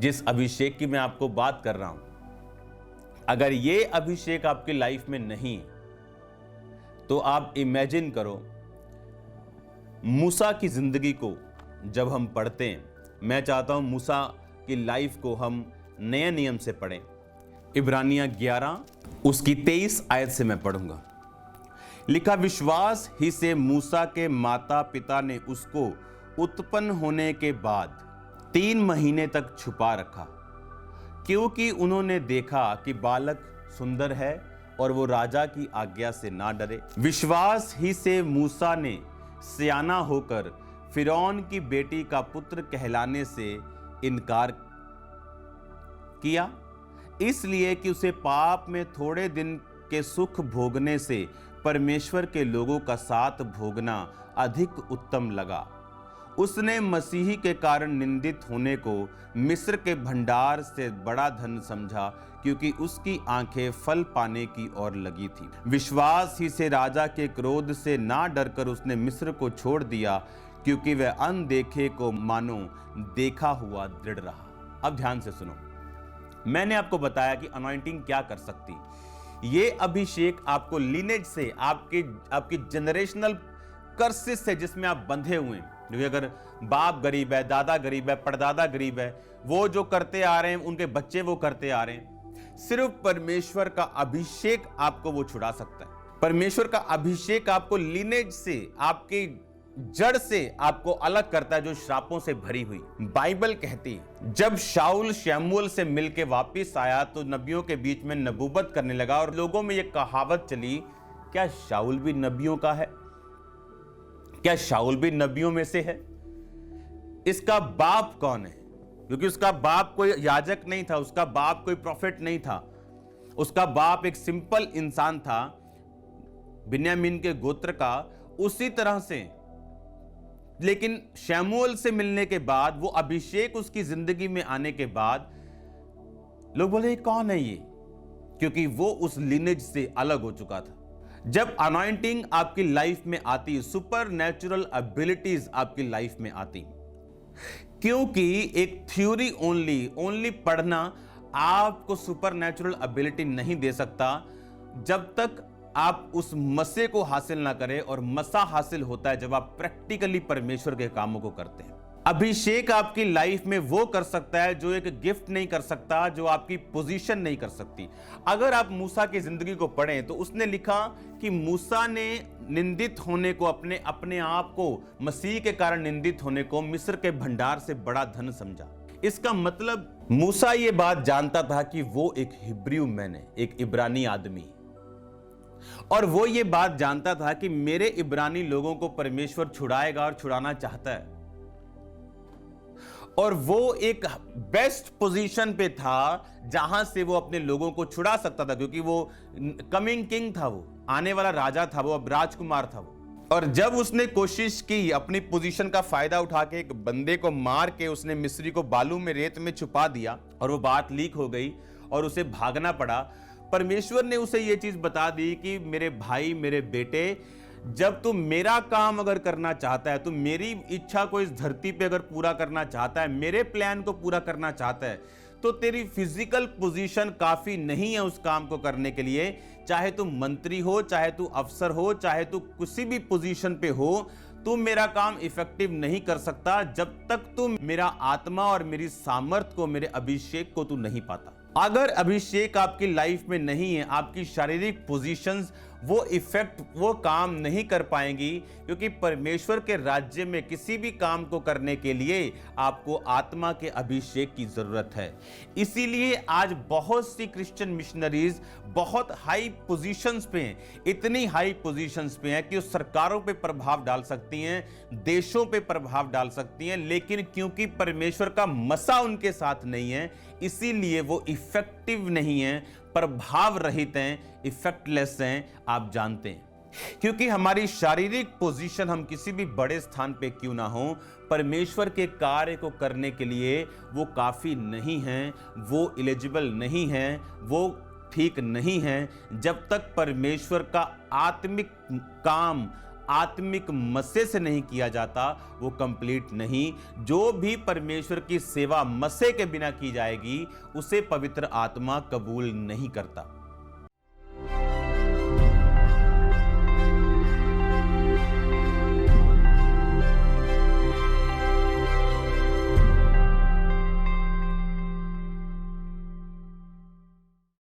जिस अभिषेक की मैं आपको बात कर रहा हूं, अगर ये अभिषेक आपकी लाइफ में नहीं तो आप इमेजिन करो, मूसा की जिंदगी को जब हम पढ़ते हैं, मैं चाहता हूं मूसा की लाइफ को हम नए नियम से पढ़ें। इब्रानियां 11 उसकी 23 आयत से मैं पढ़ूंगा। लिखा, विश्वास ही से मूसा के माता पिता ने उसको उत्पन्न होने के बाद 3 महीने तक छुपा रखा, क्योंकि उन्होंने देखा कि बालक सुंदर है और वो राजा की आज्ञा से ना डरे। विश्वास ही से मूसा ने सियाना होकर फिरौन की बेटी का पुत्र कहलाने से इनकार किया, इसलिए कि उसे पाप में थोड़े दिन के सुख भोगने से परमेश्वर के लोगों का साथ भोगना अधिक उत्तम लगा। उसने मसीही के कारण निंदित होने को मिस्र के भंडार से बड़ा धन समझा, क्योंकि उसकी आंखें फल पाने की ओर लगी थी। विश्वास ही से राजा के क्रोध से ना डरकर उसने मिस्र को छोड़ दिया, क्योंकि वह अनदेखे को मानो देखा हुआ दृढ़ रहा। अब ध्यान से सुनो, मैंने आपको बताया कि अनॉइंटिंग क्या कर सकती। ये अभिषेक आपको लीनेज से, आपकी जनरेशनल कर्सेस से जिसमें आप बंधे हुए हैं, क्योंकि अगर बाप गरीब है, दादा गरीब है, परदादा गरीब है, वो जो करते आ रहे हैं उनके बच्चे वो करते आ रहे हैं, सिर्फ परमेश्वर का अभिषेक आपको वो छुड़ा सकता है। परमेश्वर का अभिषेक आपको लीनेज से, आपके जड़ से आपको अलग करता है, जो श्रापों से भरी हुई। बाइबल कहती है जब शाऊल शमूएल से मिलके वापस आया तो नबियों के बीच में नबूवत करने लगा, और लोगों में यह कहावत चली, क्या शाऊल भी नबियों का है? क्या शाऊल भी नबियों में से है? इसका बाप कौन है? क्योंकि उसका बाप कोई याजक नहीं था, उसका बाप कोई प्रॉफिट नहीं था, उसका बाप एक सिंपल इंसान था, बिन्यामीन के गोत्र का। उसी तरह से लेकिन शमूएल से मिलने के बाद, वो अभिषेक उसकी जिंदगी में आने के बाद लोग बोले कौन है ये? क्योंकि वो उस लिनेज से अलग हो चुका था। जब अनॉइंटिंग आपकी लाइफ में आती, सुपर नेचुरल एबिलिटीज आपकी लाइफ में आती, क्योंकि एक थ्योरी ओनली पढ़ना आपको सुपर नेचुरल एबिलिटी नहीं दे सकता जब तक आप उस मसे को हासिल ना करें। और मसा हासिल होता है जब आप प्रैक्टिकली परमेश्वर के कामों को करते हैं। अभिषेक आपकी लाइफ में वो कर सकता है जो एक गिफ्ट नहीं कर सकता, जो आपकी पोजीशन नहीं कर सकती। अगर आप मूसा की जिंदगी को पढ़ें तो उसने लिखा कि मूसा ने निंदित होने को, अपने आप को मसीह के कारण निंदित होने को मिस्र के भंडार से बड़ा धन समझा। इसका मतलब मूसा ये बात जानता था कि वो एक हिब्रू मैन है, एक इब्रानी आदमी, और वो ये बात जानता था कि मेरे इब्रानी लोगों को परमेश्वर छुड़ाएगा और छुड़ाना चाहता है। और वो एक बेस्ट पोजीशन पे था जहां से वो अपने लोगों को छुड़ा सकता था, क्योंकि वो कमिंग किंग था, वो आने वाला राजा था, वो अब राजकुमार था वो। और जब उसने कोशिश की अपनी पोजीशन का फायदा उठा के एक बंदे को मार के उसने मिस्री को बालू में, रेत में छुपा दिया, और वो बात लीक हो गई और उसे भागना पड़ा। परमेश्वर ने उसे यह चीज बता दी कि मेरे भाई, मेरे बेटे, जब तू मेरा काम अगर करना चाहता है, तो मेरी इच्छा को इस धरती पे अगर पूरा करना चाहता है, मेरे प्लान को पूरा करना चाहता है, तो तेरी फिजिकल पोजीशन काफी नहीं है उस काम को करने के लिए। चाहे तू मंत्री हो, चाहे तू अफसर हो, चाहे तू किसी भी पोजीशन पे हो, तू मेरा काम इफेक्टिव नहीं कर सकता जब तक तू मेरा आत्मा और मेरी सामर्थ को, मेरे अभिषेक को तू नहीं पाता। अगर अभिषेक आपकी लाइफ में नहीं है, आपकी शारीरिक पोजीशंस वो काम नहीं कर पाएंगी, क्योंकि परमेश्वर के राज्य में किसी भी काम को करने के लिए आपको आत्मा के अभिषेक की जरूरत है। इसीलिए आज बहुत सी क्रिश्चियन मिशनरीज बहुत हाई पोजीशंस पे हैं, इतनी हाई पोजीशंस पे हैं कि वो सरकारों पे प्रभाव डाल सकती हैं, देशों पे प्रभाव डाल सकती हैं, लेकिन क्योंकि परमेश्वर का मसा उनके साथ नहीं है, इसीलिए वो इफेक्टिव नहीं है, प्रभाव रहित हैं, इफेक्टलेस हैं। आप जानते हैं, क्योंकि हमारी शारीरिक पोजीशन, हम किसी भी बड़े स्थान पे क्यों ना हो, परमेश्वर के कार्य को करने के लिए वो काफी नहीं हैं, वो एलिजिबल नहीं हैं, वो ठीक नहीं हैं, जब तक परमेश्वर का आत्मिक काम, आत्मिक मस्से से नहीं किया जाता वो कंप्लीट नहीं। जो भी परमेश्वर की सेवा मस्से के बिना की जाएगी उसे पवित्र आत्मा कबूल नहीं करता।